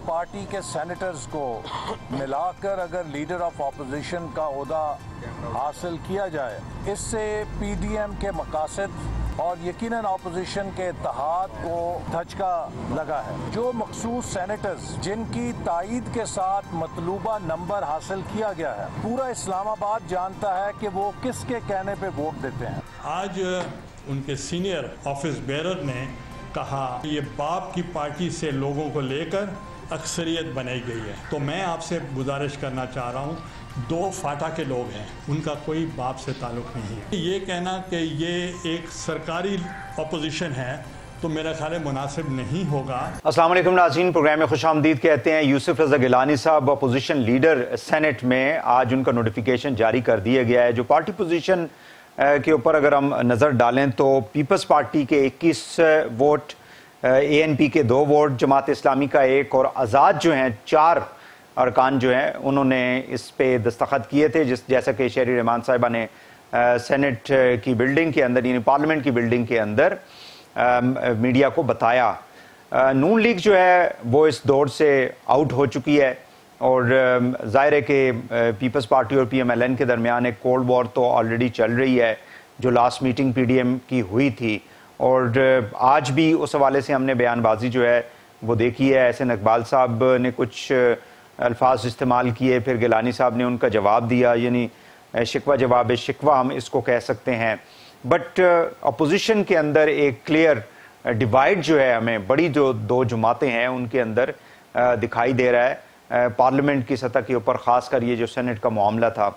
Party के senators को मिलाकर अगर लीडर ऑफ ऑपोजिशन का ओहदा हासिल किया जाए, इससे पीडीएम के मकासद और यकीनन ऑपोजिशन के इत्तेहाद को धचका लगा है। जो मखसूस सेनेटर्स जिनकी तायीद के साथ मतलूबा नंबर हासिल किया गया है, पूरा इस्लामाबाद जानता है कि वो किसके कहने पे वोट देते हैं। आज उनके सीनियर ऑफिस बेरर ने कहा ये बाप की पार्टी से लोगों को लेकर अक्सरियत बनाई गई है। तो मैं आपसे गुजारिश करना चाह रहा हूँ, दो फाटा के लोग हैं, उनका कोई बाप से ताल्लुक़ नहीं है। ये कहना कि ये एक सरकारी अपोजिशन है तो मेरा ख्याल मुनासिब नहीं होगा। अस्सलाम वालेकुम नाज़रीन, प्रोग्राम में खुशामदीद कहते हैं। यूसुफ रज़ा गिलानी साहब अपोजिशन लीडर सेनेट में, आज उनका नोटिफिकेशन जारी कर दिया गया है। जो पार्टी पोजीशन के ऊपर अगर हम नज़र डालें तो पीपल्स पार्टी के 21 वोट, ANP के 2 वोट, जमात इस्लामी का 1 और आज़ाद जो हैं 4 अरकान जो हैं उन्होंने इस पे दस्तखत किए थे। जैसा कि शहरी रहमान साहिबा ने सेनेट की बिल्डिंग के अंदर, यानी पार्लियामेंट की बिल्डिंग के अंदर मीडिया को बताया। नून लीग जो है वो इस दौर से आउट हो चुकी है और ज़ाहिर है कि पीपल्स पार्टी और PMLN के दरमियान एक कोल्ड वॉर तो ऑलरेडी चल रही है, जो लास्ट मीटिंग PDM की हुई थी। और आज भी उस हवाले से हमने बयानबाजी जो है वो देखी है। एहसन इकबाल साहब ने कुछ अल्फाज इस्तेमाल किए, फिर गिलानी साहब ने उनका जवाब दिया, यानी शिकवा जवाब शिकवा हम इसको कह सकते हैं। बट अपोजिशन के अंदर एक क्लियर डिवाइड जो है, हमें बड़ी जो 2 जमातें हैं उनके अंदर दिखाई दे रहा है पार्लियामेंट की सतह के ऊपर, ख़ासकर ये जो सेनेट का मामला था,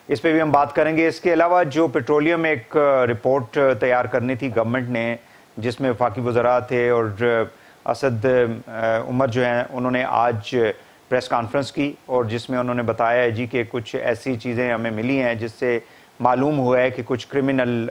इस पे भी हम बात करेंगे। इसके अलावा जो पेट्रोलियम एक रिपोर्ट तैयार करनी थी गवर्नमेंट ने, जिसमें वफाकी वज़रा थे और असद उमर जो हैं उन्होंने आज प्रेस कॉन्फ्रेंस की और जिसमें उन्होंने बताया है जी कि कुछ ऐसी चीज़ें हमें मिली हैं जिससे मालूम हुआ है कि कुछ क्रिमिनल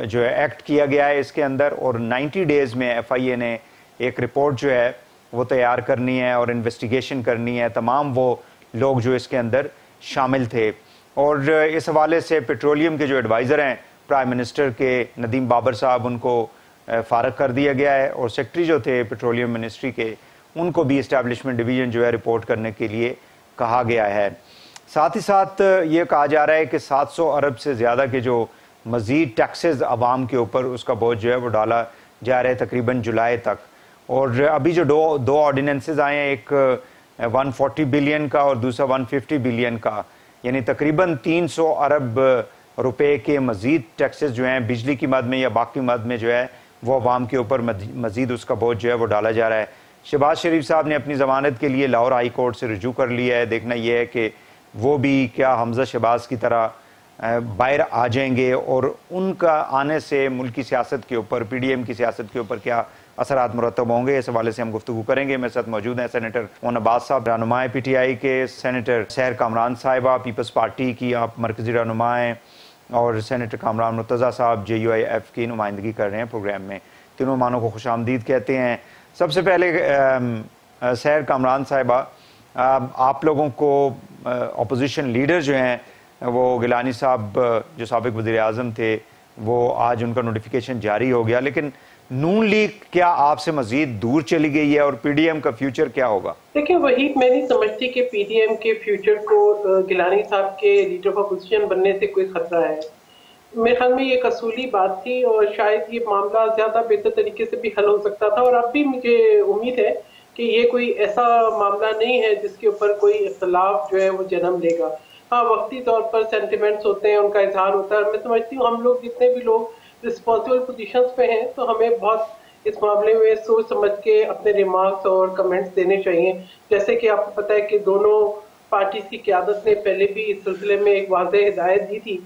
जो है एक्ट किया गया है इसके अंदर, और 90 डेज़ में FIA ने एक रिपोर्ट जो है वो तैयार करनी है और इन्वेस्टिगेशन करनी है तमाम वो लोग जो इसके अंदर शामिल थे। और इस हवाले से पेट्रोलियम के जो एडवाइज़र हैं प्राइम मिनिस्टर के, नदीम बाबर साहब, उनको फ़ारग कर दिया गया है और सेक्रेटरी जो थे पेट्रोलियम मिनिस्ट्री के, उनको भी इस्टेब्लिशमेंट डिवीज़न जो है रिपोर्ट करने के लिए कहा गया है। साथ ही साथ ये कहा जा रहा है कि 700 अरब से ज़्यादा के जो मज़ीद टैक्सेस आवाम के ऊपर, उसका बोझ जो है वो डाला जा रहा है तकरीबन जुलाई तक। और अभी जो दो ऑर्डिनेंसेस आए हैं, एक 140 बिलियन का और दूसरा 150 बिलियन का, यानी तकरीबन 300 अरब रुपए के मज़ीद टैक्सेस जो हैं बिजली की मद में या बाकी मद में जो है वो अवाम के ऊपर मज़ीद उसका बोझ जो है वो डाला जा रहा है। शहबाज शरीफ साहब ने अपनी ज़मानत के लिए लाहौर हाई कोर्ट से रुजू कर लिया है। देखना यह है कि वो भी क्या हमजा शहबाज की तरह बाहर आ जाएंगे और उनका आने से मुल्क की सियासत के ऊपर, PDM की सियासत के ऊपर क्या असरात मुरतब होंगे। इस हवाले से हम गुफ्तगू करेंगे। मेरे साथ मौजूद हैं सेनेटर मोहन अब्बास साहब, रहनुमा PTI के, सेनेटर सहर कामरान साहिबा पीपल्स पार्टी की आप मरकजी रहनुमा हैं, और सेनेटर कामरान मुर्तज़ा साहब JUIF की नुमाइंदगी कर रहे हैं प्रोग्राम में। तीनों मानों को खुशामदीद कहते हैं। सबसे पहले सहर कामरान साहिबा, आप लोगों को अपोजिशन लीडर जो हैं वो गिलानी साहब जो साबिक वज़ीर आज़म थे, वो आज उनका नोटिफिकेशन जारी हो गया, लेकिन नून लीग क्या आपसे मजीद दूर चली गई है और PDM का फ्यूचर क्या होगा? देखिए, वही मैं नहीं समझती कि PDM के फ्यूचर को गिलानी साहब के लीडर ऑफ अपोजिशन बनने से कोई खतरा है। मेरे ख्याल में ये एक असूली बात थी और शायद ये मामला ज्यादा बेहतर तरीके से भी हल हो सकता था। और अब भी मुझे उम्मीद है कि ये कोई ऐसा मामला नहीं है जिसके ऊपर कोई इख्तलाफ जो है वो जन्म लेगा। हाँ, वक्ती तौर पर सेंटिमेंट्स होते हैं, उनका इजहार होता है। मैं समझती हूँ हम लोग जितने भी लोग रिस्पॉन्सिबल पोजीशंस पे हैं तो हमें बहुत इस मामले में सोच समझ के अपने रिमार्क्स और कमेंट्स देने चाहिए। जैसे कि आपको पता है कि दोनों पार्टीज की क़यादत ने पहले भी इस सिलसिले में एक वाज़ेह हिदायत दी थी।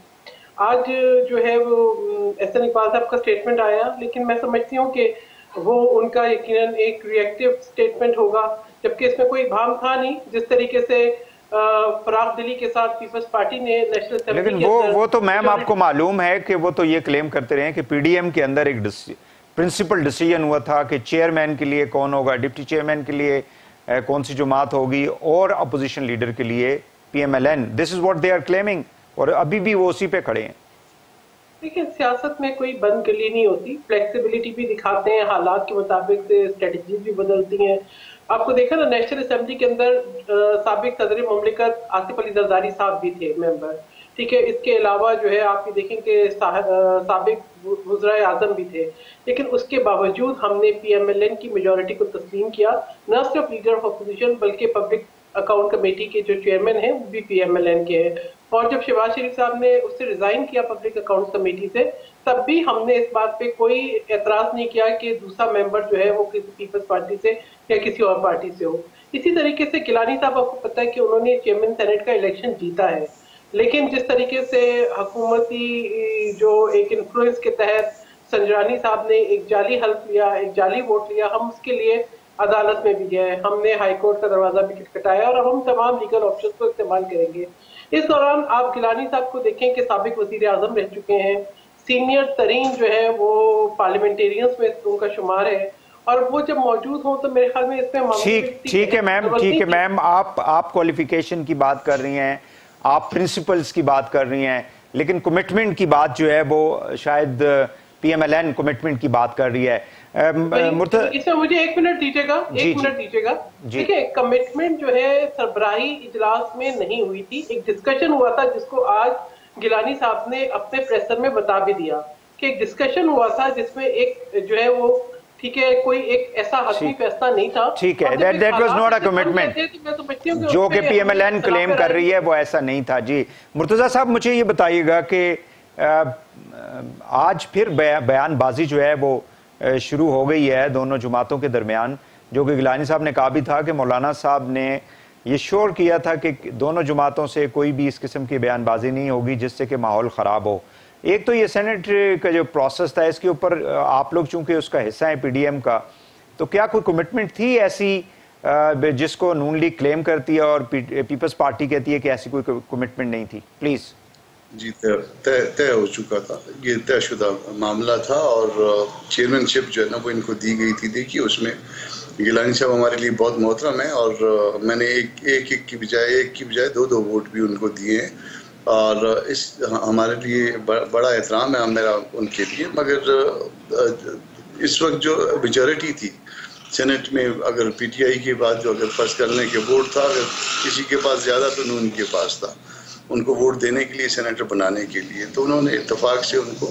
आज जो है वो एहसन इकबाल साहब का स्टेटमेंट आया, लेकिन मैं समझती हूँ कि वो उनका यकीनन एक रिएक्टिव स्टेटमेंट होगा, जबकि इसमें कोई भाव था नहीं। जिस तरीके से फराग दिली के साथ पीपल्स पार्टी ने नेशनल असेंबली, लेकिन वो तो मैम आपको मालूम है कि वो तो ये क्लेम करते रहे कि PDM के अंदर एक प्रिंसिपल डिसीजन हुआ था कि चेयरमैन के लिए कौन होगा, डिप्टी चेयरमैन के लिए कौन सी जमात होगी और अपोजिशन लीडर के लिए PMLN। This is what they are claiming और अभी भी वो उसी पे खड़े हैं। लेकिन सियासत में कोई बंद गली नहीं होती, फ्लेक्सिबिलिटी भी दिखाते हैं, हालात के मुताबिक से स्ट्रेटजीज भी बदलती हैं। आपको देखा ना, नेशनल असेंबली के अंदर साबिक सदर मुमलिकत आसिफ अली जरदारी साहब भी थे मेंबर, ठीक है। इसके अलावा जो है आप ये देखें कि साबिक वज़ीर आज़म भी थे, लेकिन उसके बावजूद हमने PMLN की मेजॉरिटी को तस्लीम किया। न सिर्फ लीडर ऑफ अपोजिशन बल्कि पब्लिक अकाउंट कमेटी के जो चेयरमैन हैं वो भी PMLN के हैं। और जब शहबाज शरीफ साहब ने उससे रिजाइन किया पब्लिक अकाउंट कमेटी से, तब भी हमने इस बात पे कोई एतराज नहीं किया कि दूसरा मेंबर जो है वो किसी पीपल्स पार्टी से या किसी और पार्टी से हो। इसी तरीके से गिलानी साहब, आपको पता है कि उन्होंने चेयरमैन सेनेट का इलेक्शन जीता है, लेकिन जिस तरीके से हुकूमती जो एक इन्फ्लुएंस के तहत संजरानी साहब ने एक जाली हल्फ लिया, एक जाली वोट लिया, हम उसके लिए अदालत में भी गए, हमने हाई कोर्ट का दरवाजा भी खटखटाया और अब हम तमाम लीगल ऑप्शन को इस्तेमाल करेंगे। इस दौरान आप गिलानी साहब को देखें कि साबिक वजीर आजम रह चुके हैं, सीनियर तरीन जो है वो पार्लियामेंटेरियंस में उनका शुमार है, और वो जब मौजूद हो तो मेरे ख्याल में इसमें ठीक है मैम, आप क्वालिफिकेशन की बात कर रही हैं, आप प्रिंसिपल्स की बात कर रही हैं, लेकिन कमिटमेंट की बात जो है वो शायद PMLN कमिटमेंट की बात कर रही है। इसमें मुझे एक मिनट दीजिएगा, ठीक है। कमिटमेंट जो है सरबराही इजलास में नहीं हुई थी, एक डिस्कशन हुआ था जिसको आज गिलानी साहब ने अपने प्रेसर में बता भी दिया कि एक डिस्कशन हुआ था जिसमें एक जो है वो, ठीक है, कोई एक ऐसा हतमी फैसला नहीं था, ठीक है, that was not a commitment जो कि PMLN क्लेम कर रही है, वो ऐसा नहीं था। जी मुर्तजा साहब, मुझे ये बताइएगा कि आज फिर बयानबाजी जो है वो शुरू हो गई है दोनों जमातों के दरमियान, जो कि गिलानी साहब ने कहा भी था कि मौलाना साहब ने ये श्योर किया था कि दोनों जमातों से कोई भी इस किस्म की बयानबाजी नहीं होगी जिससे कि माहौल ख़राब हो। एक तो ये सेनेट का जो प्रोसेस था, इसके ऊपर आप लोग चूंकि उसका हिस्सा है PDM का, तो क्या कोई कमिटमेंट थी ऐसी जिसको नून लीग क्लेम करती है और पीपल्स पार्टी कहती है कि ऐसी कोई कमिटमेंट नहीं थी? प्लीज़। जी, तय हो चुका था, ये तयशुदा मामला था और चेयरमैनशिप जो है ना वो इनको दी गई थी। देखिए, उसमें गिलानी साहब हमारे लिए बहुत मोहतरम है और मैंने एक की बजाय दो वोट भी उनको दिए हैं और इस हमारे लिए बड़ा एहतराम है मेरा उनके लिए। मगर इस वक्त जो मेजॉरिटी थी सेनेट में, अगर PTI के बाद जो अगर फर्ज करने के वोट था, अगर किसी के पास ज़्यादा तो नून के पास था उनको वोट देने के लिए, सेनेटर बनाने के लिए, तो उन्होंने इत्तेफाक से उनको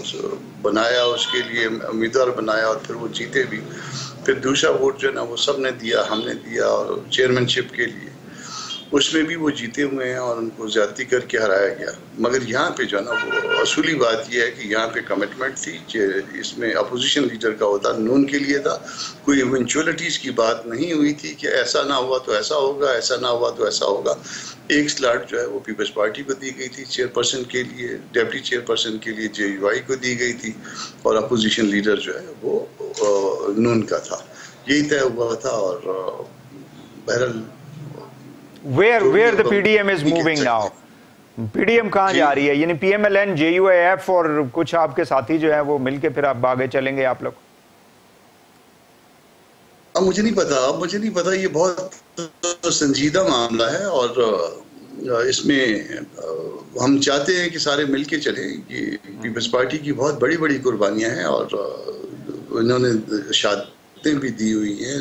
बनाया, उसके लिए उम्मीदवार बनाया और फिर वो जीते भी। फिर दूसरा वोट जो है ना वो सब ने दिया, हमने दिया और चेयरमैनशिप के लिए उसमें भी वो जीते हुए हैं और उनको ज़्यादती करके हराया गया। मगर यहाँ पे जो है ना वो असूली बात यह है कि यहाँ पे कमिटमेंट थी, इसमें अपोजिशन लीडर का होता नून के लिए था, कोई इवेंचुअलिटीज़ की बात नहीं हुई थी कि ऐसा ना हुआ तो ऐसा होगा, ऐसा ना हुआ तो ऐसा होगा। एक स्लॉट जो है वो पीपल्स पार्टी को दी गई थी चेयरपर्सन के लिए, डिप्टी चेयरपर्सन के लिए JUI को दी गई थी और अपोजिशन लीडर जो है वो नून का था। यही तय हुआ था और बहरहाल where the PDM is moving now? PDM कहाँ जा रही है? यानी PMLN, JUIF और कुछ आपके साथी जो हैं वो मिलके फिर आप आगे चलेंगे आप लोग? अब मुझे नहीं पता, ये बहुत संजीदा मामला है और इसमें हम चाहते हैं कि सारे मिलके चलें। कि पीपल्स पार्टी की बहुत बड़ी कुर्बानियां हैं और इन्होंने भी दी हुई हैं,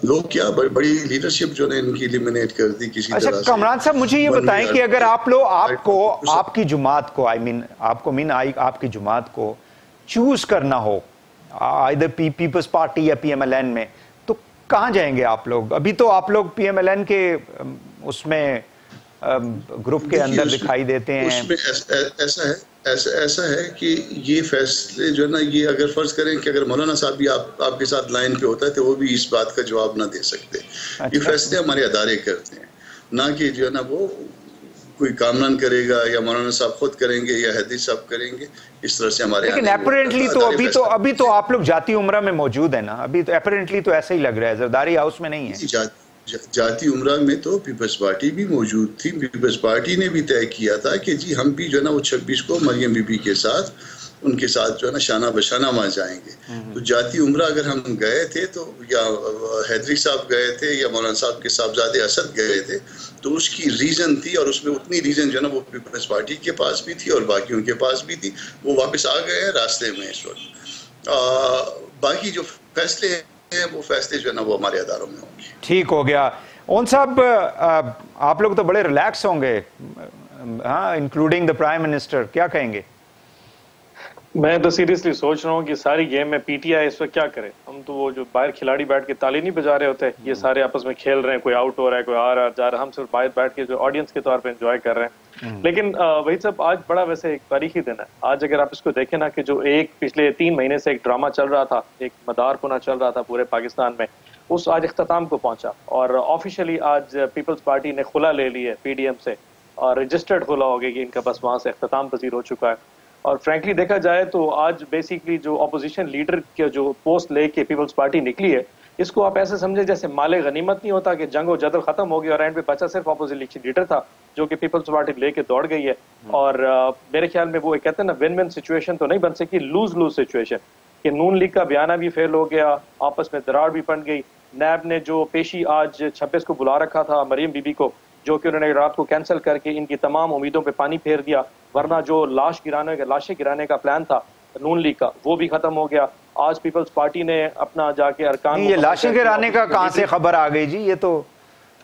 लोग क्या बड़ी लीडरशिप जो ने इनकी एलिमिनेट कर दी किसी तरह से। अच्छा कमरान साहब, मुझे ये बताएं कि अगर आपकी जुमात को आपकी जुमात को चूज करना हो आइदर पीपल्स पार्टी या PMLN में, तो कहाँ जाएंगे आप लोग? अभी तो आप लोग PMLN के उसमें ग्रुप के अंदर दिखाई देते हैं। उसमें ऐसा है कि ये फैसले जो है ना, ये अगर फर्ज करें कि अगर मौलाना साहब भी आपके साथ लाइन पे होता है तो वो भी इस बात का जवाब ना दे सकते। अच्छा। ये फैसले हमारे अदारे करते हैं, ना कि जो है ना वो कोई कामरान करेगा या मौलाना साहब खुद करेंगे या हैदी साहब करेंगे, इस तरह से हमारे। लेकिन अपरेंटली तो अभी तो आप लोग जाती उम्रा में मौजूद है ना, अभी तो अपरेंटली तो ऐसा ही लग रहा है, जरदारी हाउस में नहीं है। जाती उम्रा में तो पीपल्स पार्टी भी मौजूद थी। पीपल्स पार्टी ने भी तय किया था कि जी हम भी जो है ना वो 26 को मरियम बीबी के साथ उनके साथ जो है ना शाना बशाना वहाँ जाएंगे। तो जाती उम्रा अगर हम गए थे तो, या हैदरी साहब गए थे या मौलाना साहब के साहबजादे असद गए थे, तो उसकी रीज़न थी और उसमें उतनी रीज़न जो है ना वो पीपल्स पार्टी के पास भी थी और बाकियों के पास भी थी। वो वापस आ गए हैं रास्ते में इस वक्त। बाकी जो फैसले हैं वो फैसले जो है ना वो हमारे अदारों में होंगे। ठीक हो गया। ओन साहब, आप लोग तो बड़े रिलैक्स होंगे, हाँ, इंक्लूडिंग द प्राइम मिनिस्टर, क्या कहेंगे? मैं तो सीरियसली सोच रहा हूँ कि सारी गेम में पीटीआई इस वक्त क्या करे। हम तो वो जो बाहर खिलाड़ी बैठ के ताली नहीं बजा रहे होते, ये सारे आपस में खेल रहे हैं, कोई आउट हो रहा है, कोई आ रहा जा रहा है, हम सिर्फ बाहर बैठ के जो ऑडियंस के तौर पे एंजॉय कर रहे हैं। लेकिन वही सब, आज बड़ा वैसे एक तारीखी दिन है। आज अगर आप इसको देखें ना कि जो एक पिछले 3 महीने से एक ड्रामा चल रहा था, एक मदारपुना चल रहा था पूरे पाकिस्तान में, उस आज इख्तिताम को पहुंचा और ऑफिशियली आज पीपल्स पार्टी ने खुला ले ली है पीडीएम से और रजिस्टर्ड खुला हो गया कि इनका बस वहां से इख्तिताम पजीर हो चुका है। और फ्रैंकली देखा जाए तो आज बेसिकली जो अपोजिशन लीडर के जो पोस्ट लेके पीपल्स पार्टी निकली है, इसको आप ऐसे समझे जैसे माले गनीमत नहीं होता कि जंग और जदल खत्म हो गई और एंड पे बचा सिर्फ अपोजिशन लीडर था जो कि पीपल्स पार्टी लेके दौड़ गई है। और मेरे ख्याल में वो एक कहते हैं ना विन विन सिचुएशन तो नहीं बन सकी, लूज लूज सिचुएशन कि नून लीग का बयाना भी फेल हो गया, आपस में दरार भी बन गई। नैब ने जो पेशी आज 26 को बुला रखा था मरियम बीबी को, जो कि उन्होंने रात को कैंसिल करके इनकी तमाम उम्मीदों पे पानी फेर दिया, वरना जो लाशें गिराने का प्लान था नून लीग का वो भी खत्म हो गया। आज पीपल्स पार्टी ने अपना जाके अरकान, ये लाशें गिराने का कहां से खबर आ गई जी? ये तो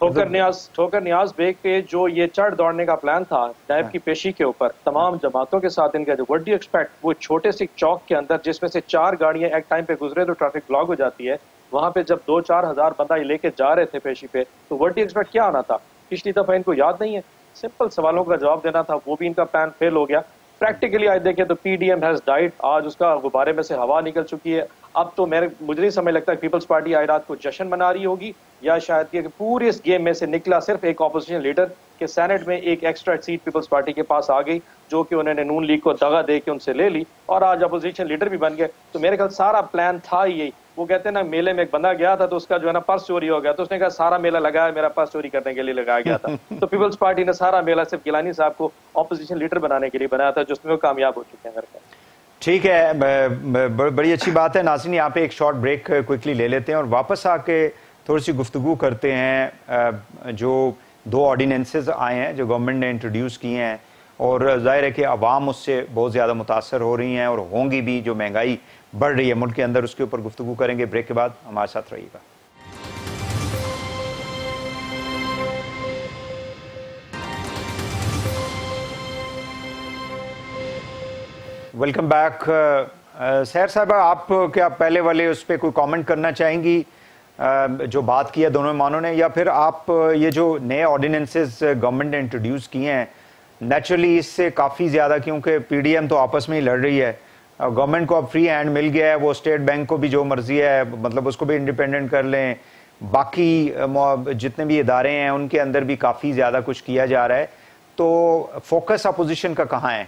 ठोकर न्याज बेग पे जो ये चढ़ दौड़ने का प्लान था नैब की पेशी के ऊपर तमाम जमातों के साथ इनका, जो व्हाट डू यू एक्सपेक्ट, वो छोटे से चौक के अंदर जिसमें से 4 गाड़ियां एक टाइम पे गुजरे तो ट्रैफिक ब्लॉक हो जाती है, वहां पे जब 2-4 हजार बंदा लेके जा रहे थे पेशी पे, तो व्हाट डू यू एक्सपेक्ट क्या आना था? पिछली दफा इनको याद नहीं है, सिंपल सवालों का जवाब देना था, वो भी इनका प्लान फेल हो गया। प्रैक्टिकली आज देखें तो पीडीएम हैज डाइड, आज उसका गुब्बारे में से हवा निकल चुकी है। अब तो मुझे नहीं समझ लगता पीपल्स पार्टी आज रात को जश्न मना रही होगी या शायद कि पूरे इस गेम में से निकला सिर्फ एक ऑपोजिशन लीडर के सेनेट में एक एक्स्ट्रा सीट पीपल्स पार्टी के पास आ गई, जो कि उन्होंने नून लीग को दगा दे के उनसे ले ली और आज अपोजिशन लीडर भी बन गए। तो मेरे ख्याल सारा प्लान था यही। वो कहते हैं ना, मेले में एक बंदा गया था तो उसका जो है ना पर्स चोरी हो गया, तो उसने कहा सारा मेला लगाया मेरा पर्स चोरी करने के लिए लगाया गया था। तो पीपल्स पार्टी ने सारा मेला सिर्फ गिलानी साहब को ऑपोजिशन लीडर बनाने के लिए बनाया था, जिसमें वो कामयाब हो चुके हैं मेरे ख्याल। ठीक है, बड़ी अच्छी बात है। नाज़रीन, यहाँ पे एक शॉर्ट ब्रेक क्विकली ले लेते हैं और वापस आके थोड़ी सी गुफ्तगू करते हैं। जो 2 ऑर्डिनेंसेस आए हैं जो गवर्नमेंट ने इंट्रोड्यूस किए हैं और जाहिर है कि अवाम उससे बहुत ज़्यादा मुतासर हो रही हैं और होंगी भी, जो महंगाई बढ़ रही है मुल्क के अंदर, उसके ऊपर गुफ्तगू करेंगे। ब्रेक के बाद हमारे साथ रहिएगा। Welcome back. सहर साहबा, आप क्या पहले वाले उस पर कोई कमेंट करना चाहेंगी जो बात की है दोनों इमामों ने, या फिर आप ये जो नए ऑर्डिनेंसेस गवर्नमेंट ने इंट्रोड्यूस किए हैं, नेचुरली इससे काफ़ी ज़्यादा, क्योंकि पीडीएम तो आपस में ही लड़ रही है, गवर्नमेंट को अब फ्री हैंड मिल गया है, वो स्टेट बैंक को भी जो मर्जी है मतलब उसको भी इंडिपेंडेंट कर लें, बाकी जितने भी इदारे हैं उनके अंदर भी काफ़ी ज़्यादा कुछ किया जा रहा है, तो फोकस अपोजिशन का कहाँ है?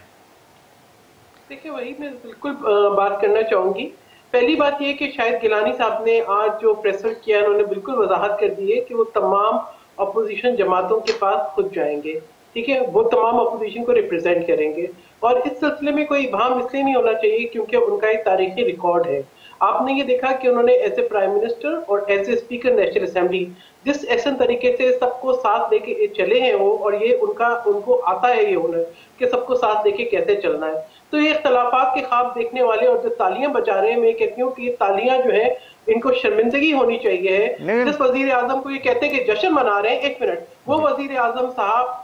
देखिए, वही मैं बिल्कुल बात करना चाहूंगी। पहली बात यह कि शायद गिलानी साहब ने आज जो प्रेसर किया, उन्होंने बिल्कुल वजाहत कर दी है कि वो तमाम अपोजिशन जमातों के पास खुद जाएंगे, ठीक है, वो तमाम अपोजिशन को रिप्रेजेंट करेंगे। और इस सिलसिले में कोई इबाम इसलिए नहीं होना चाहिए क्योंकि उनका एक तारीखी रिकॉर्ड है। आपने ये देखा कि उन्होंने एज ए प्राइम मिनिस्टर और as a speaker national assembly जिस ऐसन तरीके से सबको साथ लेके चले हैं वो, और ये उनको आता है ये हुनर कि सबको साथ लेके कैसे चलना है। तो ये इख्तलाफात के ख्वाब देखने वाले और जो तालियां बजा रहे हैं, मैं कहती हूँ कि तालियां जो है इनको शर्मिंदगी होनी चाहिए है। जिस वजीर आजम को ये कहते हैं कि जश्न मना रहे हैं, 1 मिनट, वो वजीर आजम साहब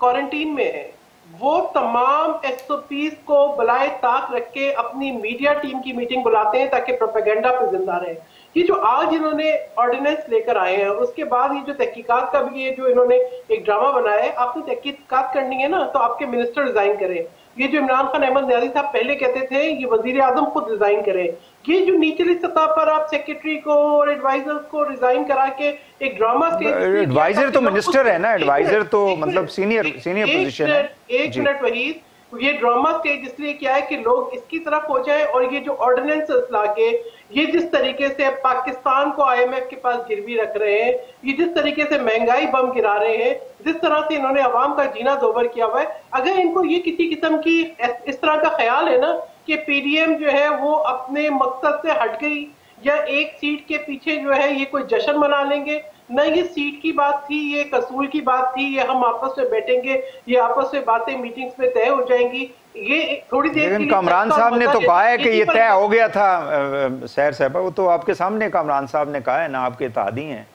क्वारंटीन में है, वो तमाम SOPs को बलाए ताक रख के अपनी मीडिया टीम की मीटिंग बुलाते हैं ताकि प्रोपेगेंडा पे जिंदा रहे। ये जो आज इन्होंने ऑर्डिनेंस लेकर आए हैं, उसके बाद ये जो तहकीकात का भी ये जो इन्होंने एक ड्रामा बनाया है, आपने तहकीकात करनी है ना तो आपके मिनिस्टर रिजाइन करें। ये जो इमरान खान अहमद न्याजी साहब पहले कहते थे ये वजीर आजम खुद रिजाइन करें, ये जो निचली सतह पर आप सेक्रेटरी को और एडवाइजर्स को रिजाइन करा के एक ड्रामा एडवाइजर तो मिनिस्टर है ना, एडवाइजर तो मतलब सीनियर पोजीशन है। एक मिनट वहीद, ये ड्रामा स्टेज इसलिए किया है कि लोग इसकी तरफ हो जाए, और ये जो ऑर्डिनेंसेस लाके ये जिस तरीके से पाकिस्तान को IMF के पास गिरवी रख रहे हैं, ये जिस तरीके से महंगाई बम गिरा रहे हैं, जिस तरह से इन्होंने अवाम का जीना दोबर किया हुआ है, अगर इनको ये किसी किस्म की इस तरह का ख्याल है ना कि PDM जो है वो अपने मकसद से हट गई या एक सीट के पीछे जो है ये कोई जश्न मना लेंगे, न ये सीट की बात थी, ये कसूल की बात थी, ये हम आपस में बैठेंगे, ये आपस में बातें मीटिंग्स में तय हो जाएंगी, ये थोड़ी देर। लेकिन कामरान साहब ने तो कहा है कि ये तय हो गया था सैर साहब, वो तो आपके सामने कामरान साहब ने कहा है ना, आपके इत्तेहादी हैं,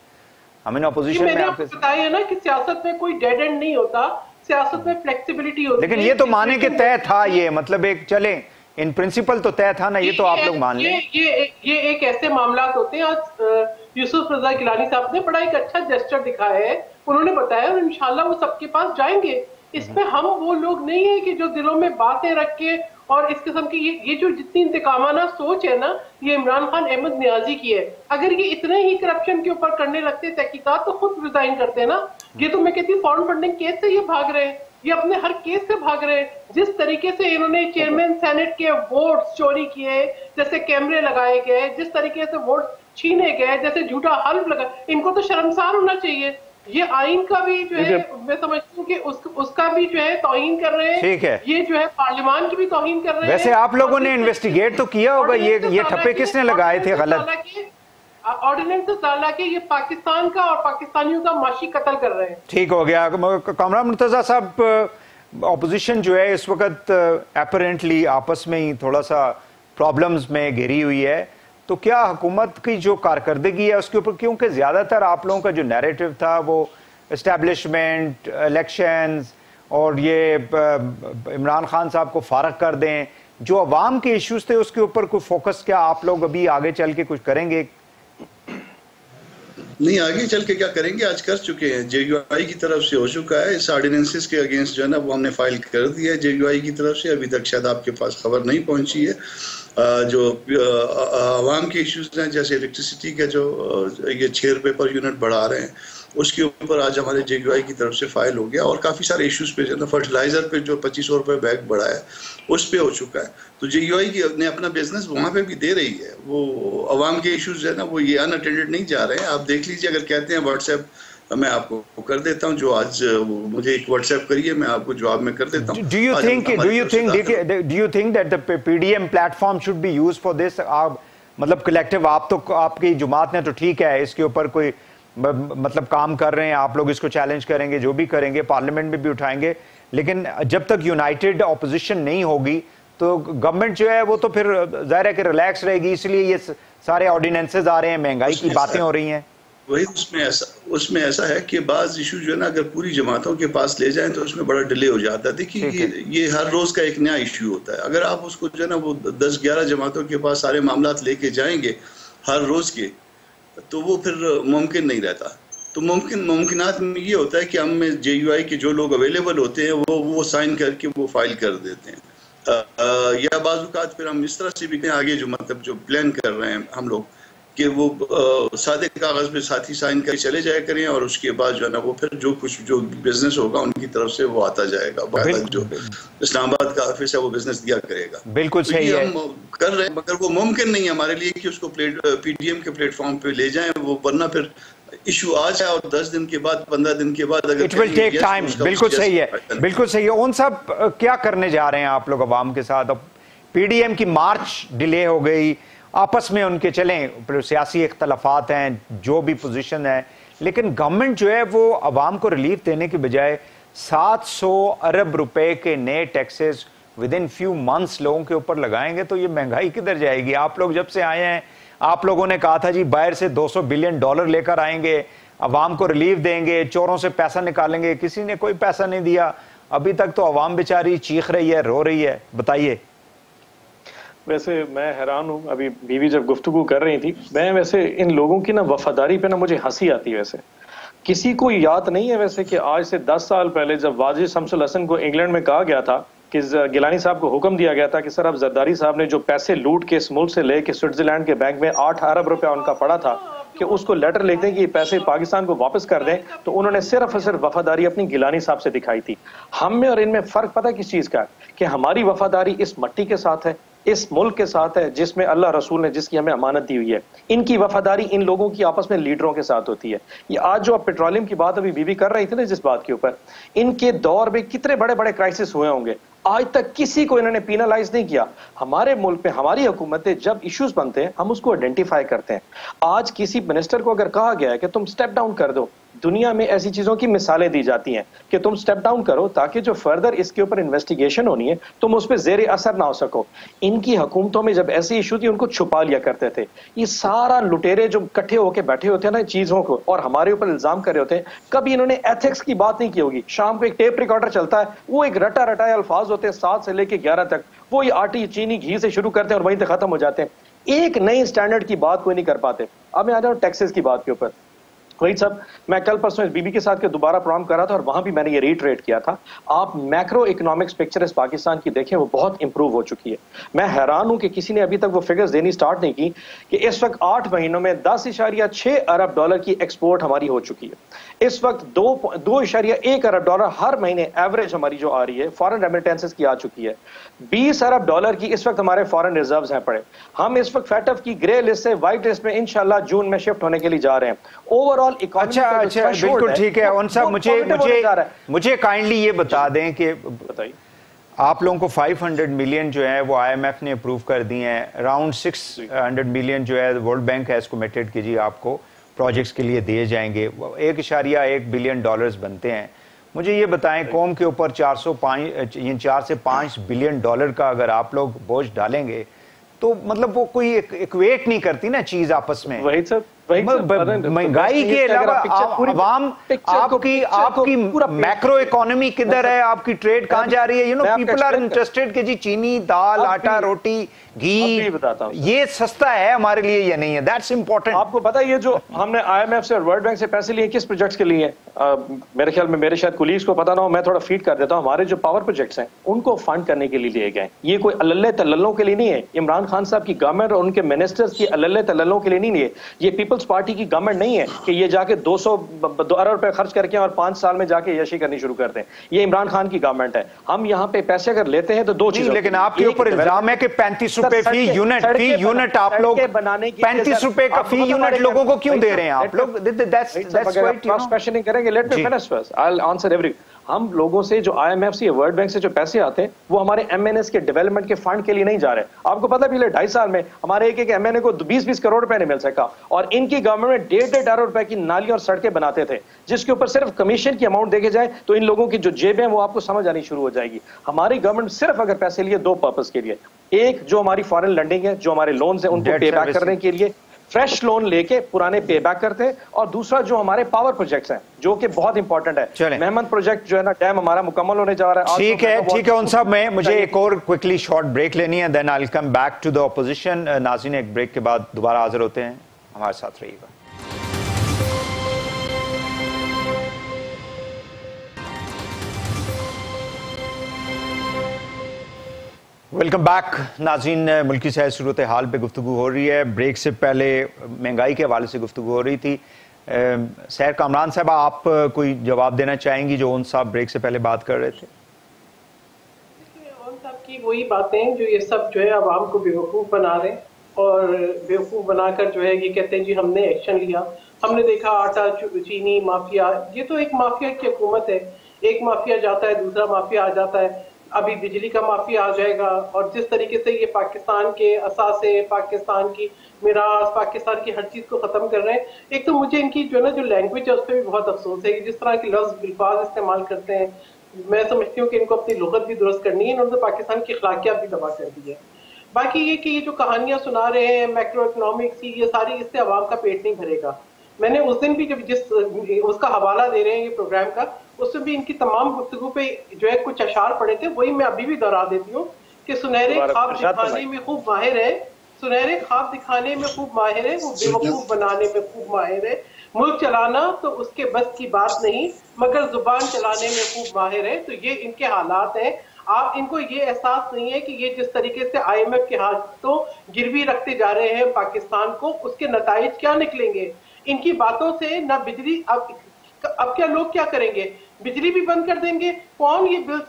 हम इन अपोजिशन में आपके बताया है ना कि सियासत में कोई डेड एंड नहीं होता, सियासत में फ्लेक्सिबिलिटी होती है। लेकिन ये तो माने के तय था, ये मतलब एक चले इन प्रिंसिपल तो तय था ना, ये तो आप लोग मान लें। ये एक ऐसे मामला होते हैं। आज यूसुफ रजा गिलानी साहब ने बड़ा एक अच्छा जेस्चर दिखाया है, उन्होंने बताया और इंशाल्लाह वो सबके पास जाएंगे। इसमें हम वो लोग नहीं है कि जो दिलों में बातें रख के और इस किस्म की ये जो जितनी इंतकामाना सोच है ना, ये इमरान खान अहमद नियाजी की है। अगर ये इतने ही करप्शन के ऊपर करने लगते तहकीकात तो खुद रिजाइन करते ना। ये तो मैं कहती हूँ फॉरेन फंडिंग केस से ये भाग रहे हैं, ये अपने हर केस से भाग रहे हैं। जिस तरीके से इन्होंने चेयरमैन सेनेट के वोट चोरी किए, जैसे कैमरे लगाए गए, जिस तरीके से वोट छीने गए, जैसे झूठा हल्फ लगा, इनको तो शर्मसार होना चाहिए। ये आइन का भी जो है मैं समझती हूँ कि उसका भी जो है तौहीन कर रहे हैं। ठीक है, ये जो है पार्लियामान की भी तौहीन कर रहे हैं। वैसे आप लोगों ने इन्वेस्टिगेट तो किया होगा, ये ठप्पे किसने लगाए थे गलत ऑर्डिनेंस डाला के ये पाकिस्तान का और पाकिस्तानियों का माशी कत्ल कर रहे हैं। ठीक हो गया। कामरान मुर्तजा साहब, ऑपोजिशन जो है इस वक्त अपरेंटली आपस में ही थोड़ा सा प्रॉब्लम्स में घिरी हुई है, तो क्या हुकूमत की जो कारकर्दगी है उसके ऊपर, क्योंकि ज्यादातर आप लोगों का जो नैरेटिव था वो एस्टेब्लिशमेंट, इलेक्शंस और ये इमरान खान साहब को फारग कर दें, जो अवाम के इश्यूज थे उसके ऊपर कोई फोकस क्या आप लोग अभी आगे चल के कुछ करेंगे? नहीं, आगे चल के क्या करेंगे, आज कर चुके हैं। JUI की तरफ से हो चुका है, इस ऑर्डिनेंसेस के अगेंस्ट जो है ना वो हमने फाइल कर दिया है JUI की तरफ से। अभी तक शायद आपके पास खबर नहीं पहुंची है। जो आवाम के इश्यूज हैं, जैसे इलेक्ट्रिसिटी के जो ये 6 रुपये पर यूनिट बढ़ा रहे हैं, उसके ऊपर आज हमारे JUI की तरफ से फाइल हो गया। और काफ़ी सारे इश्यूज पे, जो फर्टिलाइजर पे जो 2500 रुपये बैग बढ़ा है उस पे हो चुका है। तो JUI की ने अपना बिजनेस वहाँ पे भी दे रही है। वो अवाम के इश्यूज है ना वो ये अनअटेंडेड नहीं जा रहे हैं। आप देख लीजिए, अगर कहते हैं व्हाट्सएप मैं आपको कर देता हूँ, जो आज मुझे एक व्हाट्सएप करिए, मैं आपको जवाब में कर देता हूँ। Do you think that the PDM platform should be used for this? आप मतलब कलेक्टिव, आप तो आपकी जुमात ने तो ठीक है इसके ऊपर कोई मतलब काम कर रहे हैं, आप लोग इसको चैलेंज करेंगे, जो भी करेंगे पार्लियामेंट में भी उठाएंगे, लेकिन जब तक यूनाइटेड ऑपोजिशन नहीं होगी तो गवर्नमेंट जो है वो तो फिर जाहिर है कि रिलैक्स रहेगी। इसलिए ये सारे ऑर्डिनेंसेस आ रहे हैं, महंगाई की बातें हो रही हैं। वही उसमें ऐसा है कि बाज इशू जो है ना अगर पूरी जमातों के पास ले जाएं तो उसमें बड़ा डिले हो जाता है। देखिए ये हर रोज का एक नया इशू होता है। अगर आप उसको जो है ना वो 10-11 जमातों के पास सारे मामलात लेके जाएंगे हर रोज के, तो वो फिर मुमकिन नहीं रहता। तो मुमकिनात में ये होता है कि हम में JUI के जो लोग अवेलेबल होते हैं वो साइन करके वो फाइल कर देते हैं। या बाज़ फिर हम इस तरह से भी आगे जो मतलब जो प्लान कर रहे हैं हम लोग कि वो सादे कागज पे साथ ही साइन करके चले जाया करें, और उसके बाद जो है ना वो फिर जो बिजनेस होगा उनकी तरफ से वो आता जाएगा। जो इस्लामाबाद का ऑफिस है वो बिजनेस दिया करेगा। बिल्कुल तो सही है, हम कर रहे हैं, मगर वो मुमकिन नहीं है हमारे लिए कि उसको PDM के प्लेटफॉर्म पे ले जाएं वो, वरना फिर इशू आ जाए और 10 दिन के बाद 15 दिन के बाद अगर इट विल टेक टाइम। बिल्कुल सही है, बिल्कुल सही है। उन सब क्या करने जा रहे हैं आप लोग अवाम के साथ? अब PDM की मार्च डिले हो गई, आपस में उनके चलें सियासी इख्तलाफात हैं, जो भी पोजीशन है, लेकिन गवर्नमेंट जो है वो अवाम को रिलीफ देने की बजाय 700 अरब रुपए के नए taxes with in few months लोगों के ऊपर लगाएंगे तो ये महंगाई किधर जाएगी? आप लोग जब से आए हैं आप लोगों ने कहा था जी बाहर से $200 बिलियन लेकर आएंगे, अवाम को रिलीफ देंगे, चोरों से पैसा निकालेंगे। किसी ने कोई पैसा नहीं दिया। अभी तक तो अवाम बेचारी चीख रही है, रो रही है। बताइए। वैसे मैं हैरान हूँ, अभी बीवी जब गुफ्तगू कर रही थी, मैं वैसे इन लोगों की ना वफादारी पे ना मुझे हंसी आती है। वैसे किसी को याद नहीं है वैसे कि आज से 10 साल पहले जब वाजिद शमसुल हसन को इंग्लैंड में कहा गया था कि गिलानी साहब को हुक्म दिया गया था कि सर अब जरदारी साहब ने जो पैसे लूट के इस मुल्क से लेके स्विट्जरलैंड के बैंक में 8 अरब रुपया उनका पड़ा था, कि उसको लेटर लिख दें कि ये पैसे पाकिस्तान को वापस कर दें, तो उन्होंने सिर्फ और सिर्फ वफादारी अपनी गिलानी साहब से दिखाई थी। हम में और इनमें फर्क पता किस चीज का है कि हमारी वफादारी इस मट्टी के साथ है, इस मुल्क के साथ है जिसमें अल्लाह रसूल ने जिसकी हमें अमानत दी हुई है। इनकी वफादारी इन लोगों की आपस में लीडरों के साथ होती है। ये आज जो आप पेट्रोलियम की बात अभी बीबी कर रही थी ना, जिस बात के ऊपर, इनके दौर में कितने बड़े बड़े क्राइसिस हुए होंगे, आज तक किसी को इन्होंने पेनलाइज नहीं किया। हमारे मुल्क में हमारी हुकूमतें जब इश्यूज बनते हैं हम उसको आइडेंटिफाई करते हैं। आज किसी मिनिस्टर को अगर कहा गया है कि तुम स्टेप डाउन कर दो, दुनिया में ऐसी चीजों की मिसालें दी जाती हैं कि तुम स्टेप डाउन करो ताकि जो फर्दर इसके ऊपर इन्वेस्टिगेशन होनी है तुम उस पर जेर असर ना हो सको। इनकी हुकूमतों में जब ऐसे इशू थी उनको छुपा लिया करते थे। ये सारा लुटेरे जो इकट्ठे होकर बैठे होते हैं ना चीजों को और हमारे ऊपर इल्जाम कर रहे होते हैं, कभी इन्होंने एथिक्स की बात नहीं की होगी। शाम को एक टेप रिकॉर्डर चलता है, वो एक रटा रटाए अल्फाज होते हैं 7 से लेकर 11 तक, वो ये आटी चीनी घी से शुरू करते हैं और वहीं तक खत्म हो जाते हैं। एक नई स्टैंडर्ड की बात कोई नहीं कर पाते। अब मैं आ जाऊँ टैक्सेस की बात के ऊपर। वही सब मैं कल परसों इस बीबी के साथ के दोबारा प्रोग्राम कर रहा था और वहां भी मैंने ये रीट्रेट किया था। आप मैक्रो इकोनॉमिक्स पिक्चर इस पाकिस्तान की देखें, वो बहुत इंप्रूव हो चुकी है। मैं हैरान हूं कि किसी ने अभी तक वो फिगर्स देनी स्टार्ट नहीं की कि इस वक्त 8 महीनों में 10.6 अरब डॉलर की एक्सपोर्ट हमारी हो चुकी है। इस वक्त 2.1 अरब डॉलर हर महीने एवरेज हमारी जो आ रही है फॉरेन रेमिटेंसेस की आ चुकी है। 20 अरब डॉलर की इस वक्त हमारे फॉरेन रिजर्व्स हैं पड़े। हम इस वक्त फैटफ की ग्रे लिस्ट से व्हाइट लिस्ट में इंशाल्लाह जून में शिफ्ट होने के लिए जा रहे हैं। ओवरऑल अच्छा बिल्कुल ठीक है। उन साहब मुझे काइंडली ये बता दें कि बताइए, आप लोगों को 500 मिलियन जो है वो आईएमएफ ने अप्रूव कर दिए हैं, अराउंड 600 मिलियन जो है वर्ल्ड बैंक हैज कमिटेड कि जी आपको प्रोजेक्ट्स के लिए दिए जाएंगे। 1.1 बिलियन डॉलर्स बनते हैं। मुझे ये बताएं, कौम के ऊपर 4 से 5 बिलियन डॉलर का अगर आप लोग बोझ डालेंगे तो मतलब वो कोई इक्वेट नहीं करती ना चीज आपस में। वही सब महंगाई के अलावा आवाम आपकी मैक्रो इकोनॉमी किधर है, आपकी ट्रेड कहां जा रही है? पीपल आर इंटरेस्टेड कि जी चीनी, दाल, आटा, रोटी, घी ये सस्ता है हमारे लिए या नहीं है, दैट्स इंपॉर्टेंट। आपको पता है ये जो हमने आईएमएफ से और वर्ल्ड बैंक से पैसे लिए किस प्रोजेक्ट्स के लिए? मेरे ख्याल में मेरे शायद कुलीग्स को पता ना हो, मैं थोड़ा फीड कर देता हूं। हमारे जो पावर प्रोजेक्ट्स हैं उनको फंड करने के लिए लिए गए। ये कोई अल्लल्ले तल्लल्लों के लिए नहीं है। इमरान खान साहब की गवर्नमेंट और उनके मिनिस्टर्स की अल्लल्ले तल्लल्लों के लिए नहीं लिए। ये पीपल्स पार्टी की गवर्नमेंट नहीं है कि ये जाके 200 अरब रुपए खर्च करके और 5 साल में जाके यशी करनी शुरू कर दें। ये इमरान खान की गवर्नमेंट है। हम यहाँ पे पैसे अगर लेते हैं तो दो चीजें, लेकिन आपके ऊपर इल्जाम है कि 35 रुपए फी यूनिट आप लोग 35 रुपए का फी यूनिट लोगों को क्यों दे रहे हैं आप लोग? क्वेश्चनिंग करेंगे, let me finish first, I will answer every. हम लोगों से जो आईएमएफ से वर्ल्ड बैंक से जो पैसे आते हैं वो हमारे एमएनएस के डेवलपमेंट के फंड के लिए नहीं जा रहे। आपको पता है पिछले 2.5 साल में हमारे एक एमएनए को 20-20 करोड़ रुपए नहीं मिल सका और इनकी गवर्नमेंट में 1.5 अरब रुपए की नाली और सड़कें बनाते थे, जिसके ऊपर सिर्फ कमीशन की अमाउंट देखे जाए तो इन लोगों की जो जेबें हैं वो आपको समझ आनी शुरू हो जाएगी। हमारी गवर्नमेंट सिर्फ अगर पैसे लिए 2 पर्पस के लिए, एक जो हमारी फॉरेन लैंडिंग है, जो हमारे लोन्स हैं उनको पे बैक करने के लिए फ्रेश लोन लेके पुराने पे बैक करते हैं, और दूसरा जो हमारे पावर प्रोजेक्ट्स हैं जो कि बहुत इंपॉर्टेंट है। मेहमद प्रोजेक्ट जो है ना, डैम हमारा मुकम्मल होने जा रहा है। ठीक है उन साहब, मैं मुझे एक और क्विकली शॉर्ट ब्रेक लेनी है, then I will come back to the opposition. नाज़रीन, एक ब्रेक के बाद दोबारा हाजिर होते हैं, हमारे साथ रहिएगा। वेलकम बैक नाज़रीन। मुल्की सैर सूरत हाल पे गुफ्तगू हो रही है। ब्रेक से पहले महंगाई के हवाले से गुफ्तगू हो रही थी। सैर कामरान साहब, आप कोई जवाब देना चाहेंगी जो उन साहब ब्रेक से पहले बात कर रहे थे? उन साहब की वही बातें जो ये सब जो है आवाम को बेवकूफ़ बना रहे हैं, और बेवकूफ़ बनाकर जो है ये कहते हैं जी हमने एक्शन लिया, हमने देखा आटा चीनी माफिया। ये तो एक माफिया की हुकूमत है, एक माफिया जाता है दूसरा माफिया आ जाता है, अभी बिजली का माफिया आ जाएगा। और जिस तरीके से ये पाकिस्तान के असासे, पाकिस्तान की मिरास, पाकिस्तान की हर चीज को खत्म कर रहे हैं। एक तो मुझे इनकी जो ना जो लैंग्वेज है उस पर भी बहुत अफसोस है कि जिस तरह के लफ्ज अल्फाज इस्तेमाल करते हैं, मैं समझती हूँ कि इनको अपनी लुगत भी दुरुस्त करनी है। इन्होंने तो पाकिस्तान की अखलाकियात भी तबाह कर दी है। बाकी ये कि ये जो कहानियां सुना रहे हैं मैक्रो इकोनॉमिक्स की, ये सारी, इससे आवाम का पेट नहीं भरेगा। मैंने उस दिन भी जब जिस उसका हवाला दे रहे हैं ये प्रोग्राम का, उसमें भी इनकी तमाम गुफ्तगू पे जो है कुछ अशार पड़े थे, वही मैं अभी भी दोहरा देती हूँ कि सुनहरे ख्वाब दिखाने में खूब माहिर है, सुनहरे ख्वाब दिखाने में खूब माहिर है, वो बेवकूफ बनाने में खूब माहिर है। मुल्क चलाना तो उसके बस की बात नहीं, मगर जुबान चलाने में खूब माहिर है। तो ये इनके हालात हैं। आप इनको ये एहसास नहीं है कि ये जिस तरीके से आईएमएफ के हाथों गिरवी रखते जा रहे हैं पाकिस्तान को, उसके नताइज क्या निकलेंगे। इनकी बातों से ना बिजली, अब क्या लोग क्या करेंगे, बिजली भी बंद कर देंगे, कौन ये बिल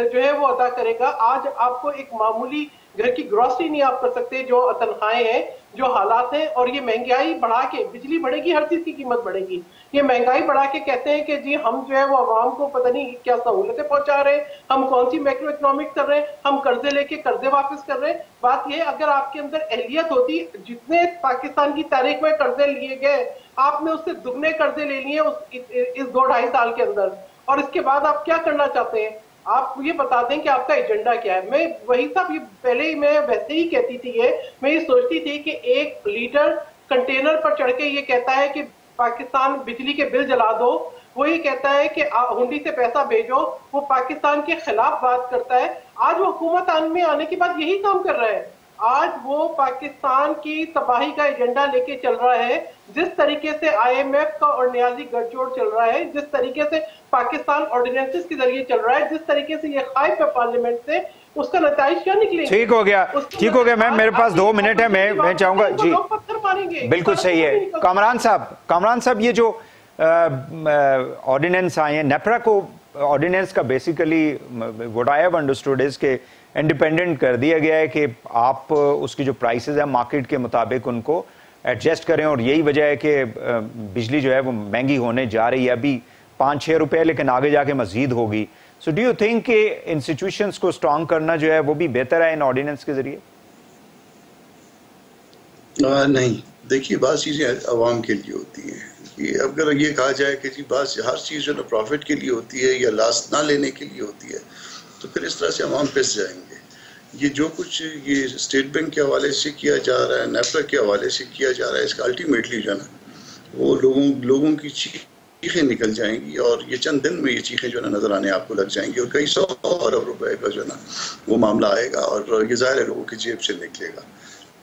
जो है वो अदा करेगा। आज आपको एक मामूली घर की ग्रोसरी नहीं आप कर सकते, जो तनख्वाहें हैं, जो हालात हैं, और ये महंगाई बढ़ा के, बिजली बढ़ेगी, हर चीज की कीमत बढ़ेगी, ये महंगाई बढ़ा के कहते हैं कि जी हम जो है वो आवाम को पता नहीं क्या सहूलतें पहुंचा रहे हैं, हम कौन सी मैक्रो इकोनॉमिक कर रहे हैं, हम कर्जे लेके कर्जे वापस कर रहे हैं। बात ये, अगर आपके अंदर अहलियत होती, जितने पाकिस्तान की तारीख में कर्जे लिए गए, आपने उससे दुगने कर्जे ले लिए इस 2-2.5 साल के अंदर, और इसके बाद आप क्या करना चाहते हैं, आप ये बता दें कि आपका एजेंडा क्या है। मैं वही साहब, ये पहले ही मैं वैसे ही कहती थी, मैं ये सोचती थी कि एक लीडर कंटेनर पर चढ़ के ये कहता है कि पाकिस्तान बिजली के बिल जला दो, वो ये कहता है कि हुंडी से पैसा भेजो, वो पाकिस्तान के खिलाफ बात करता है। आज वो हुकूमत में आने के बाद यही काम कर रहा है, आज वो पाकिस्तान की तबाही का एजेंडा लेके चल रहा है। जिस तरीके से IMF का और न्याजी गठजोड़ चल रहा है, जिस तरीके से पाकिस्तान ऑर्डिनेंसेस के जरिए चल रहा है, जिस तरीके से ये खाइफ है पार्लियामेंट से, उसका नतीजा क्या निकलेगा? ठीक हो गया, ठीक हो गया मैम, मेरे पास 2 मिनट है, मैं चाहूंगा जी, बिल्कुल सही है। कामरान साहब, ये जो ऑर्डिनेंस आए हैं, नेपरा को ऑर्डिनेंस का basically what I have understood is के इंडिपेंडेंट कर दिया गया है कि आप उसकी जो प्राइसेस है मार्केट के मुताबिक उनको एडजस्ट करें, और यही वजह है कि बिजली जो है वो महंगी होने जा रही है, अभी 5-6 रुपए, लेकिन आगे जाके मजीद होगी। सो डू यू थिंक कि इंस्टीट्यूशंस को स्ट्रांग करना जो है वो भी बेहतर है इन ऑर्डिनेंस के जरिए? नहीं, देखिए, बात चीजें अवाम के लिए होती हैं कि अगर ये कहा जाए कि जी बात हर चीज जो ना प्रॉफिट के लिए होती है या लास्ट ना लेने के लिए होती है, तो फिर इस तरह से अवाम पिस जाएंगे। ये जो कुछ ये स्टेट बैंक के हवाले से किया जा रहा है, नेपरा के हवाले से किया जा रहा है, इसका अल्टीमेटली जो है ना वो लोगों की चीखें निकल जाएंगी, और ये चंद दिन में ये चीखें जो है नजर आने आपको लग जाएंगी, और कई 100 अरब रुपए का जो है ना वो मामला आएगा, और ये जाहिर है लोगों की जेब से निकलेगा।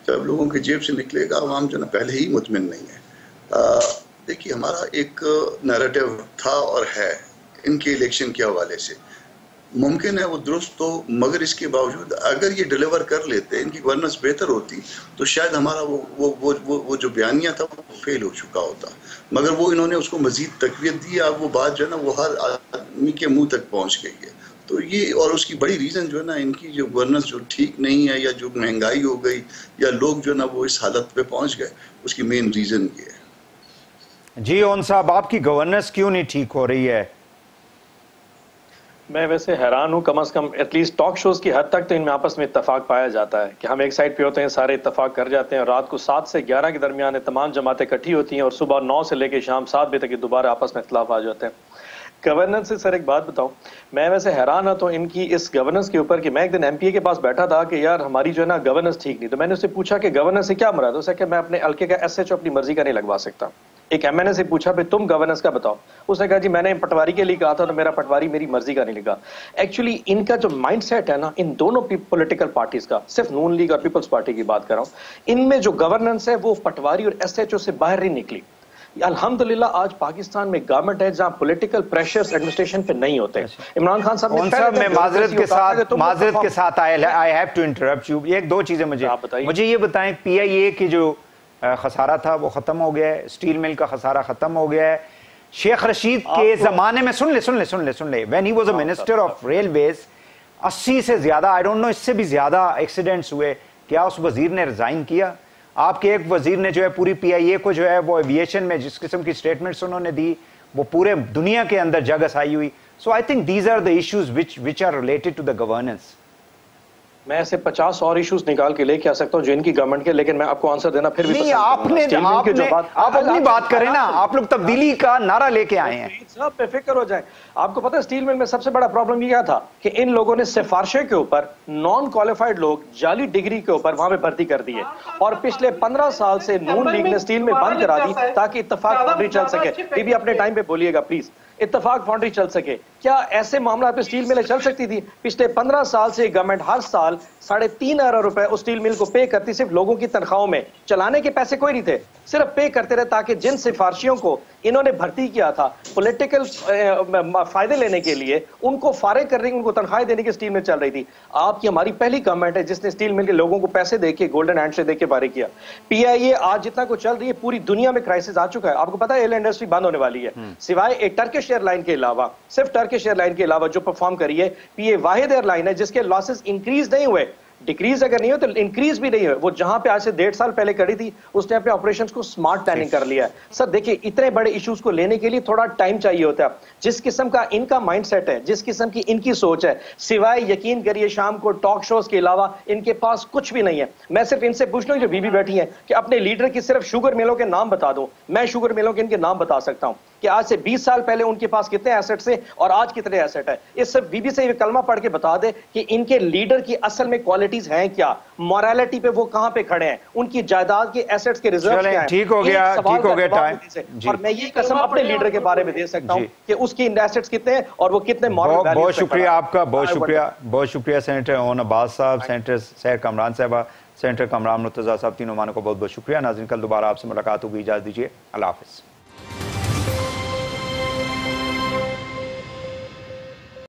जब लोगों की जेब से निकलेगा, अवाम जो है ना पहले ही मुतमिन नहीं है। देखिए, हमारा एक नैरेटिव था और है इनके इलेक्शन के हवाले से, मुमकिन है वो दुरुस्त तो, मगर इसके बावजूद अगर ये डिलीवर कर लेते, इनकी गवर्नेंस बेहतर होती, तो शायद हमारा वो जो बयानिया था वो फेल हो चुका होता, मगर वो इन्होंने उसको मजीद तकवीत दी। अब वो बात जो है ना वो हर आदमी के मुंह तक पहुंच गई है। तो ये, और उसकी बड़ी रीज़न जो है ना इनकी जो गवर्नेंस जो ठीक नहीं है, या जो महंगाई हो गई, या लोग जो है ना वो इस हालत पे पहुंच गए, उसकी मेन रीज़न ये है। जी ओन साहब, आपकी गवर्नेंस क्यों नहीं ठीक हो रही है? मैं वैसे हैरान हूँ, कम से कम एटलीस्ट टॉक शोज की हद तक तो इनमें आपस में इत्तेफाक पाया जाता है कि हम एक साइड पे होते हैं, सारे इत्तेफाक कर जाते हैं, रात को 7 से 11 के दरमियान तमाम जमातें इकट्ठी होती हैं, और सुबह 9 से लेकर शाम 7 बजे तक दोबारा आपस में इख्तिलाफ आ जाते हैं। गवर्नेंस से सर एक बात बताऊं, मैं वैसे हैरान था तो इनकी इस गवर्नेंस के ऊपर कि मैं एक दिन MPA के पास बैठा था कि यार हमारी जो है ना गवर्नेंस ठीक नहीं, तो मैंने उससे पूछा कि गवर्नेंस से क्या मुराद है? उसने कहा मैं अपने हल्के का SHO अपनी मर्जी का नहीं लगवा सकता। एक MNA से पूछा भाई तुम गवर्नेंस का बताओ, उसने कहा जी मैंने पटवारी के लिए कहा था तो मेरा पटवारी मेरी मर्जी का नहीं लगा। एक्चुअली इनका जो माइंडसेट है ना, इन दोनों पॉलिटिकल पार्टीज का, सिर्फ नून लीग और पीपल्स पार्टी की बात कर रहा हूं, इनमें जो गवर्नेंस है वो पटवारी और SHO से बाहर नहीं निकली। अल्हम्दुलिल्लाह आज पाकिस्तान में गवर्नमेंट है जहां पॉलिटिकल प्रेशर्स एडमिनिस्ट्रेशन पे नहीं होते। इमरान खान साहब मैं माजरत के साथ I have to interrupt you, एक दो चीजें मुझे ये बताएं, PIA की जो खसारा था वो खत्म हो गया है, स्टील मिल का खसारा खत्म हो गया है। शेख रशीद के जमाने में सुन ले when he was a minister of railways 80 से ज्यादा, आई डोंट नो इससे भी ज्यादा एक्सीडेंट्स हुए। क्या उस वजीर ने रिजाइन किया? आपके एक वजीर ने जो है पूरी PIA को जो है वो एविएशन में जिस किस्म की स्टेटमेंट्स उन्होंने दी वो पूरे दुनिया के अंदर जग हसाई हुई। So I think these are the issues which are related to the governance. मैं ऐसे 50 और इश्यूज निकाल के लेके आ सकता हूं जो इनकी गवर्नमेंट के, लेकिन मैं आपको आंसर देना फिर भी नहीं, आप अपनी बात करें ना, आप लोग तब्दीली का नारा लेके आए हैं, सब बेफिक्र हो जाए। आपको पता है स्टील मिल में सबसे बड़ा प्रॉब्लम ये क्या था कि इन लोगों ने सिफारिशें के ऊपर नॉन क्वालिफाइड लोग जाली डिग्री के ऊपर वहां पे भर्ती कर दिए, और पिछले 15 साल से नून लीग ने स्टील मिल बंद करा दी ताकि इत्तेफाक फाउंड्री चल सके। बीबी अपने टाइम पे बोलिएगा प्लीज, इत्तेफाक फाउंड्री चल सके। क्या ऐसे मामला पे स्टील मिलें चल सकती थी? पिछले 15 साल से गवर्नमेंट हर साल साल 3.5 अरब रुपए उस स्टील मिल को पे करती, सिर्फ लोगों की तनख्वाहों में। चलाने के पैसे कोई नहीं थे, सिर्फ पे करते रहे ताकि जिन सिफारिशियों को इन्होंने भर्ती किया था पॉलिटिकल फायदे लेने के लिए, उनको फारिग कर रही, उनको तनख्वाहें देने की स्टील मिल चल रही थी। आपकी हमारी पहली गवर्नमेंट है जिसने स्टील मिल के लोगों को पैसे देके गोल्डन हैंड से देके फारिग किया। पीआईए आज जितना कुछ चल रही है, पूरी दुनिया में क्राइसिस आ चुका है। आपको पता है एयर इंडस्ट्री बंद होने वाली है, सिवाय एक टर्किश एयरलाइन के अलावा, सिर्फ टर्किश एयरलाइन के अलावा जो परफॉर्म करी है, ये वाहिद एयरलाइन है जिसके लॉसेस इंक्रीज नहीं हुए, डिक्रीज अगर नहीं हो तो इंक्रीज भी नहीं हो। वो जहां पे आज से 1.5 साल पहले करी थी उस टाइम पे ऑपरेशंस को स्मार्ट प्लानिंग कर लिया है। सर देखिए, इतने बड़े इश्यूज को लेने के लिए थोड़ा टाइम चाहिए होता है। जिस किस्म का इनका माइंडसेट है, जिस किस्म की इनकी सोच है, सिवाय यकीन करिए शाम को टॉक शोज के अलावा इनके पास कुछ भी नहीं है। मैं सिर्फ इनसे पूछ लूं जो बीबी बैठी है कि अपने लीडर की सिर्फ शुगर मिलों के नाम बता दो। मैं शुगर मिलों के इनके नाम बता सकता हूं कि आज से 20 साल पहले उनके पास कितने एसेट्स थे और आज कितने एसेट है। इस सब बीबी से ये कलमा पढ़ के बता दे कि इनके लीडर की असल में क्वालिटीज हैं क्या, मोरालिटी पे वो कहां पे खड़े हैं, उनकी जायदाद के एसेट्स के रिजर्व क्या हैं। ठीक हो गया टाइम। और मैं ये कसम अपने लीडर के बारे में दे सकता हूं कि उसकी एसेट्स कितने हैं और वो कितने मॉरल वैल्यूज। बहुत शुक्रिया आपका, बहुत शुक्रिया सेनेटर ओन अब्बास साहब, सेनेटर सैर कमरान साहबा, सेनेटर कमरान मुर्तजा साहब, तीनों मानों को बहुत बहुत शुक्रिया। नाज़रीन, कल दोबारा आपसे मुलाकात होगी, इजाज़त दीजिए, अल्लाह हाफ़िज़।